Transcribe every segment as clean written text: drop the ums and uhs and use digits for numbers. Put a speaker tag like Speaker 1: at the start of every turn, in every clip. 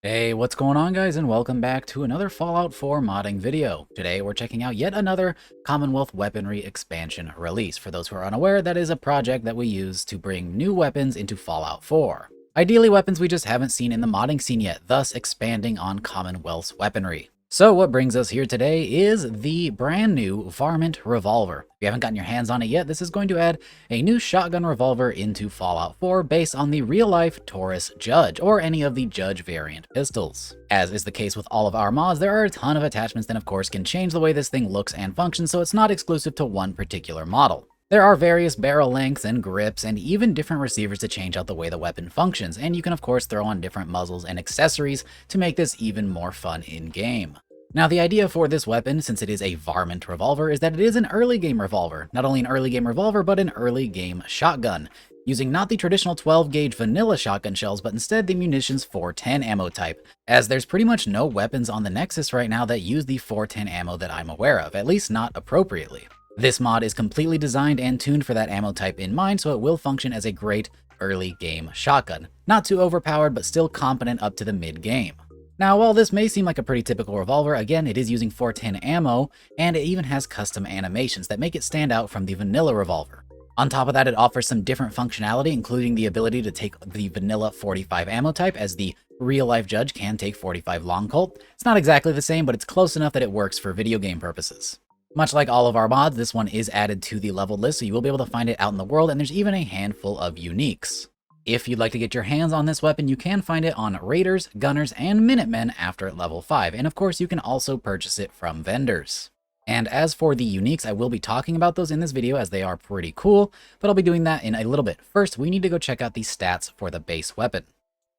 Speaker 1: Hey, what's going on guys, and welcome back to another Fallout 4 modding video. Today we're checking out yet another Commonwealth Weaponry expansion release. For those who are unaware, that is a project that we use to bring new weapons into Fallout 4. Ideally weapons we just haven't seen in the modding scene yet, thus expanding on Commonwealth's weaponry. So what brings us here today is the brand new Varmint Revolver. If you haven't gotten your hands on it yet, this is going to add a new shotgun revolver into Fallout 4 based on the real-life Taurus Judge, or any of the Judge variant pistols. As is the case with all of our mods, there are a ton of attachments that of course can change the way this thing looks and functions, so it's not exclusive to one particular model. There are various barrel lengths and grips and even different receivers to change out the way the weapon functions, and you can of course throw on different muzzles and accessories to make this even more fun in-game. Now the idea for this weapon, since it is a Varmint revolver, is that it is an early game revolver. Not only an early game revolver, but an early game shotgun, using not the traditional 12-gauge vanilla shotgun shells, but instead the munitions 410 ammo type, as there's pretty much no weapons on the Nexus right now that use the 410 ammo that I'm aware of, at least not appropriately. This mod is completely designed and tuned for that ammo type in mind, so it will function as a great early game shotgun. Not too overpowered, but still competent up to the mid-game. Now, while this may seem like a pretty typical revolver, again, it is using 410 ammo, and it even has custom animations that make it stand out from the vanilla revolver. On top of that, it offers some different functionality, including the ability to take the vanilla 45 ammo type, as the real-life Judge can take 45 long Colt. It's not exactly the same, but it's close enough that it works for video game purposes. Much like all of our mods, this one is added to the leveled list, so you will be able to find it out in the world, and there's even a handful of uniques. If you'd like to get your hands on this weapon, you can find it on Raiders, Gunners, and Minutemen after level 5, and of course you can also purchase it from vendors. And as for the uniques, I will be talking about those in this video as they are pretty cool, but I'll be doing that in a little bit. First, we need to go check out the stats for the base weapon.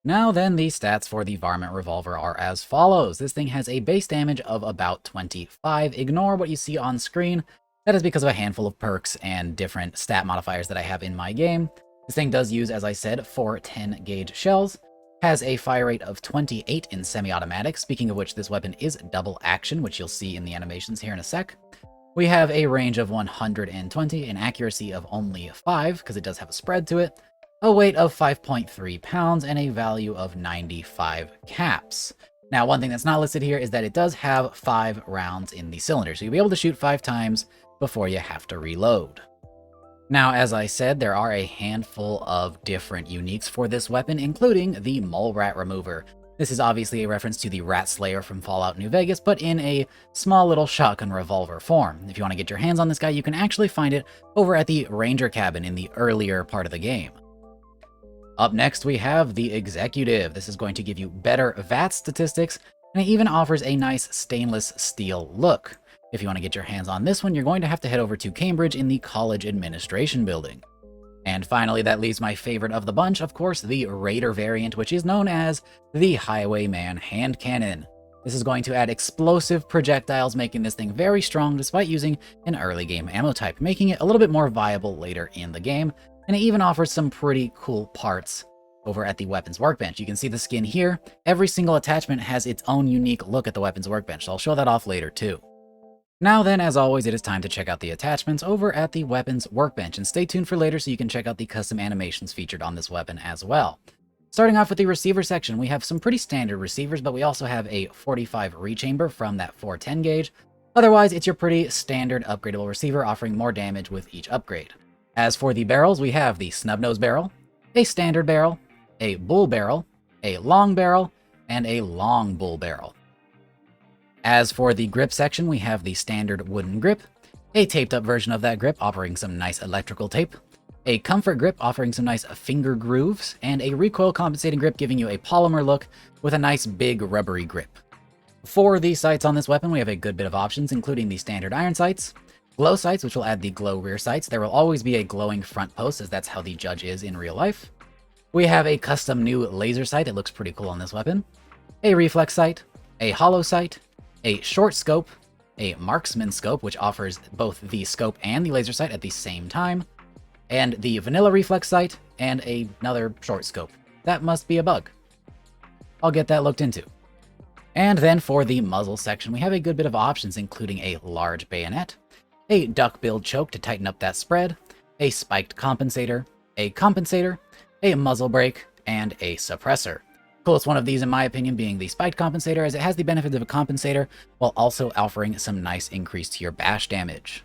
Speaker 1: Now then, the stats for the Varmint Revolver are as follows. This thing has a base damage of about 25. Ignore what you see on screen. That is because of a handful of perks and different stat modifiers that I have in my game. This thing does use, as I said, 410 gauge shells, has a fire rate of 28 in semi-automatic, speaking of which this weapon is double action, which you'll see in the animations here in a sec. We have a range of 120, an accuracy of only 5, because it does have a spread to it, a weight of 5.3 pounds, and a value of 95 caps. Now, one thing that's not listed here is that it does have 5 rounds in the cylinder, so you'll be able to shoot 5 times before you have to reload. Now, as I said, there are a handful of different uniques for this weapon, including the Mole Rat Remover. This is obviously a reference to the Rat Slayer from Fallout New Vegas, but in a small little shotgun revolver form. If you want to get your hands on this guy, you can actually find it over at the Ranger cabin in the earlier part of the game. Up next, we have the Executive. This is going to give you better VAT statistics, and it even offers a nice stainless steel look. If you want to get your hands on this one, you're going to have to head over to Cambridge in the College Administration Building. And finally, that leaves my favorite of the bunch, of course, the Raider variant, which is known as the Highwayman Hand Cannon. This is going to add explosive projectiles, making this thing very strong despite using an early game ammo type, making it a little bit more viable later in the game, and it even offers some pretty cool parts over at the weapons workbench. You can see the skin here. Every single attachment has its own unique look at the weapons workbench, so I'll show that off later too. Now then, as always, it is time to check out the attachments over at the weapons workbench, and stay tuned for later so you can check out the custom animations featured on this weapon as well. Starting off with the receiver section, we have some pretty standard receivers, but we also have a 45 rechamber from that 410 gauge. Otherwise, it's your pretty standard upgradable receiver, offering more damage with each upgrade. As for the barrels, we have the snub-nose barrel, a standard barrel, a bull barrel, a long barrel, and a long bull barrel. As for the grip section, we have the standard wooden grip, a taped up version of that grip offering some nice electrical tape, a comfort grip offering some nice finger grooves, and a recoil compensating grip giving you a polymer look with a nice big rubbery grip. For the sights on this weapon, we have a good bit of options, including the standard iron sights, glow sights, which will add the glow rear sights. There will always be a glowing front post, as that's how the Judge is in real life. We have a custom new laser sight. It looks pretty cool on this weapon. A reflex sight, a hollow sight, a short scope, a marksman scope, which offers both the scope and the laser sight at the same time, and the vanilla reflex sight, and another short scope. That must be a bug. I'll get that looked into. And then for the muzzle section, we have a good bit of options, including a large bayonet, a duck-billed choke to tighten up that spread, a spiked compensator, a muzzle brake, and a suppressor. Coolest one of these, in my opinion, being the spiked compensator, as it has the benefits of a compensator while also offering some nice increase to your bash damage.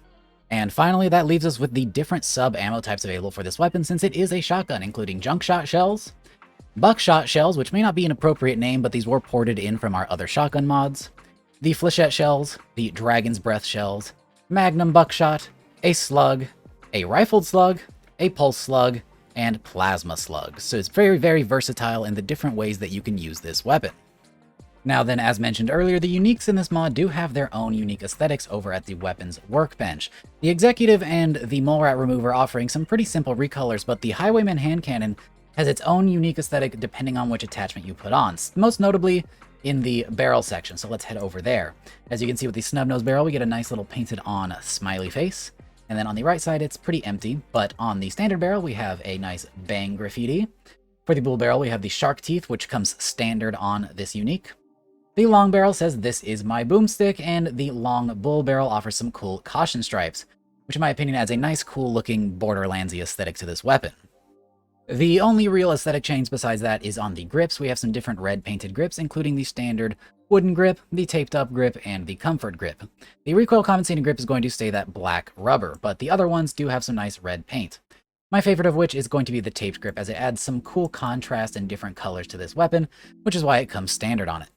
Speaker 1: And finally, that leaves us with the different sub-ammo types available for this weapon, since it is a shotgun, including junk shot shells, buckshot shells, which may not be an appropriate name, but these were ported in from our other shotgun mods, the flechette shells, the dragon's breath shells, magnum buckshot, a slug, a rifled slug, a pulse slug, and plasma slugs. So it's very, very versatile in the different ways that you can use this weapon. Now then, as mentioned earlier, the uniques in this mod do have their own unique aesthetics over at the weapons workbench. The Executive and the Mole Rat Remover offering some pretty simple recolors, but the Highwayman hand cannon has its own unique aesthetic depending on which attachment you put on, most notably in the barrel section. So let's head over there. As you can see with the snub nose barrel, we get a nice little painted on smiley face. And then on the right side, it's pretty empty, but on the standard barrel, we have a nice bang graffiti. For the bull barrel, we have the shark teeth, which comes standard on this unique. The long barrel says, "This is my boomstick," and the long bull barrel offers some cool caution stripes, which in my opinion adds a nice cool looking Borderlandsy aesthetic to this weapon. The only real aesthetic change besides that is on the grips. We have some different red painted grips, including the standard wooden grip, the taped up grip, and the comfort grip. The recoil compensating grip is going to stay that black rubber, but the other ones do have some nice red paint. My favorite of which is going to be the taped grip, as it adds some cool contrast and different colors to this weapon, which is why it comes standard on it.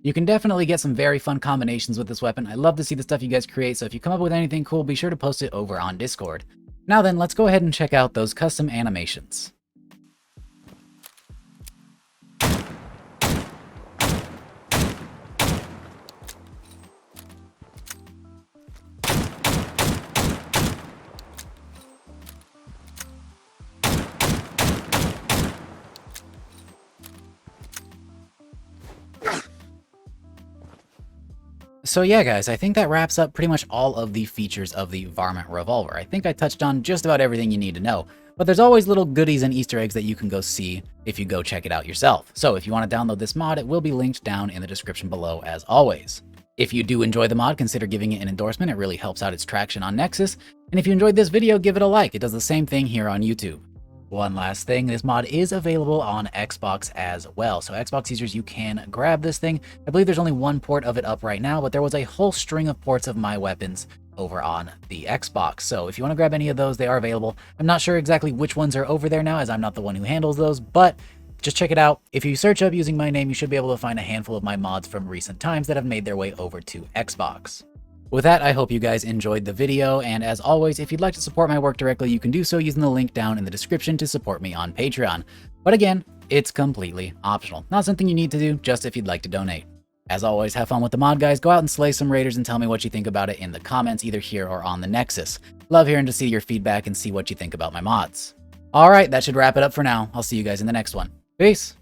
Speaker 1: You can definitely get some very fun combinations with this weapon. I love to see the stuff you guys create, so if you come up with anything cool, be sure to post it over on Discord. Now then, let's go ahead and check out those custom animations. So yeah, guys, I think that wraps up pretty much all of the features of the Varmint Revolver. I think I touched on just about everything you need to know, but there's always little goodies and Easter eggs that you can go see if you go check it out yourself. So if you want to download this mod, it will be linked down in the description below as always. If you do enjoy the mod, consider giving it an endorsement. It really helps out its traction on Nexus. And if you enjoyed this video, give it a like. It does the same thing here on YouTube. One last thing, this mod is available on Xbox as well. So Xbox users, you can grab this thing. I believe there's only one port of it up right now, but there was a whole string of ports of my weapons over on the Xbox. So if you want to grab any of those, they are available. I'm not sure exactly which ones are over there now, as I'm not the one who handles those, but just check it out. If you search up using my name, you should be able to find a handful of my mods from recent times that have made their way over to Xbox. With that, I hope you guys enjoyed the video, and as always, if you'd like to support my work directly, you can do so using the link down in the description to support me on Patreon. But again, it's completely optional. Not something you need to do, just if you'd like to donate. As always, have fun with the mod, guys. Go out and slay some raiders and tell me what you think about it in the comments, either here or on the Nexus. Love hearing to see your feedback and see what you think about my mods. Alright, that should wrap it up for now. I'll see you guys in the next one. Peace!